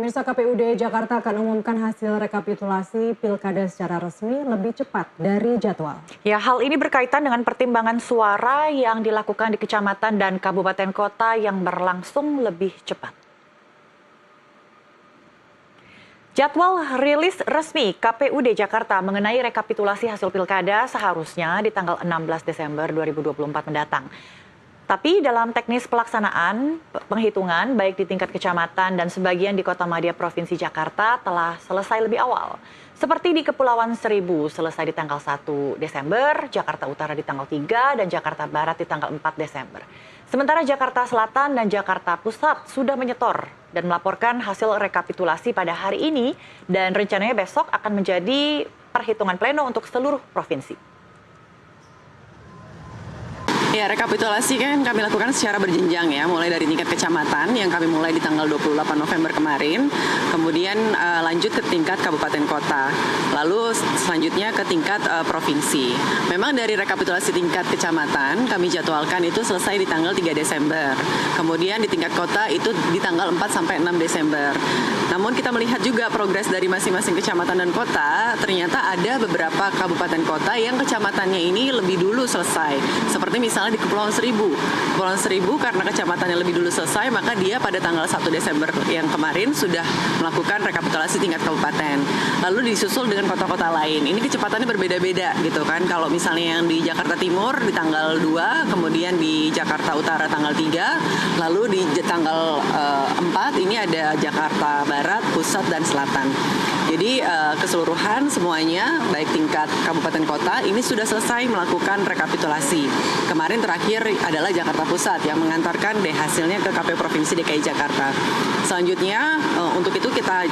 Pemirsa, KPUD Jakarta akan umumkan hasil rekapitulasi pilkada secara resmi lebih cepat dari jadwal. Ya, hal ini berkaitan dengan pertimbangan suara yang dilakukan di kecamatan dan kabupaten kota yang berlangsung lebih cepat. Jadwal rilis resmi KPUD Jakarta mengenai rekapitulasi hasil pilkada seharusnya di tanggal 16 Desember 2024 mendatang. Tapi dalam teknis pelaksanaan penghitungan baik di tingkat kecamatan dan sebagian di Kota Madya Provinsi Jakarta telah selesai lebih awal. Seperti di Kepulauan Seribu selesai di tanggal 1 Desember, Jakarta Utara di tanggal 3 dan Jakarta Barat di tanggal 4 Desember. Sementara Jakarta Selatan dan Jakarta Pusat sudah menyetor dan melaporkan hasil rekapitulasi pada hari ini dan rencananya besok akan menjadi perhitungan pleno untuk seluruh provinsi. Ya, rekapitulasi kan kami lakukan secara berjenjang ya, mulai dari tingkat kecamatan yang kami mulai di tanggal 28 November kemarin, kemudian lanjut ke tingkat kabupaten kota, lalu selanjutnya ke tingkat provinsi. Memang dari rekapitulasi tingkat kecamatan kami jadwalkan itu selesai di tanggal 3 Desember, kemudian di tingkat kota itu di tanggal 4 sampai 6 Desember. Namun kita melihat juga progres dari masing-masing kecamatan dan kota, ternyata ada beberapa kabupaten kota yang kecamatannya ini lebih dulu selesai, seperti misalnya di Kepulauan Seribu. Kepulauan Seribu karena kecamatannya lebih dulu selesai, maka dia pada tanggal 1 Desember yang kemarin sudah melakukan rekapitulasi tingkat kabupaten. Lalu disusul dengan kota-kota lain. Ini kecepatannya berbeda-beda gitu kan. Kalau misalnya yang di Jakarta Timur di tanggal 2, kemudian di Jakarta Utara tanggal 3, lalu di tanggal 4 ini ada Jakarta Barat, Pusat, dan Selatan. Jadi keseluruhan semuanya baik tingkat kabupaten kota ini sudah selesai melakukan rekapitulasi. Kemarin terakhir adalah Jakarta Pusat yang mengantarkan hasilnya ke KPU Provinsi DKI Jakarta. Selanjutnya untuk itu kita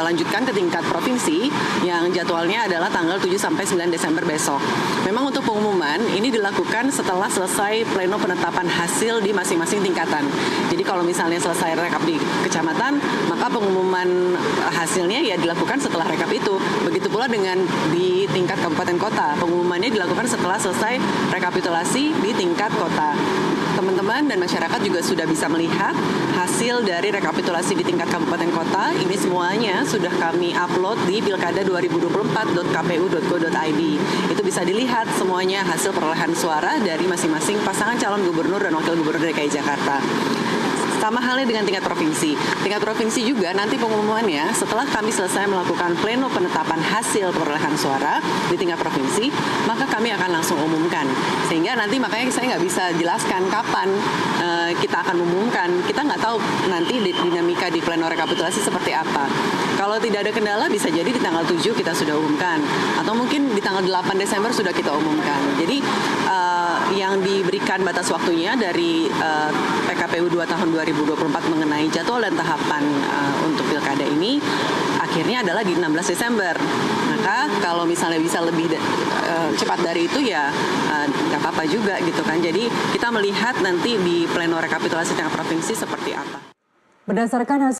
lanjutkan ke tingkat provinsi yang jadwalnya adalah tanggal 7 sampai 9 Desember besok. Memang untuk pengumuman ini dilakukan setelah selesai pleno penetapan hasil di masing-masing tingkatan. Jadi kalau misalnya selesai rekap di kecamatan, maka pengumuman hasilnya ya dilakukan setelah rekap itu. Begitu pula dengan di tingkat kabupaten kota, pengumumannya dilakukan setelah selesai rekapitulasi di tingkat kota. Teman-teman dan masyarakat juga sudah bisa melihat hasil dari rekapitulasi di tingkat kabupaten kota. Ini semuanya sudah kami upload di pilkada2024.kpu.go.id. Itu bisa dilihat semuanya hasil perolehan suara dari masing-masing pasangan calon gubernur dan wakil gubernur DKI Jakarta. Sama halnya dengan tingkat provinsi. Tingkat provinsi juga nanti pengumumannya setelah kami selesai melakukan pleno penetapan hasil perolehan suara di tingkat provinsi, maka kami akan langsung umumkan. Sehingga nanti makanya saya nggak bisa jelaskan kapan kita akan umumkan. Kita nggak tahu nanti dinamika di pleno rekapitulasi seperti apa. Kalau tidak ada kendala bisa jadi di tanggal 7 kita sudah umumkan. Atau mungkin di tanggal 8 Desember sudah kita umumkan. Jadi yang diberikan batas waktunya dari PKPU 2 tahun 2024 mengenai jadwal dan tahapan untuk pilkada ini akhirnya adalah di 16 Desember. Maka kalau misalnya bisa lebih cepat dari itu ya nggak apa-apa juga gitu kan. Jadi kita melihat nanti di pleno rekapitulasi tingkat provinsi seperti apa. Berdasarkan hasil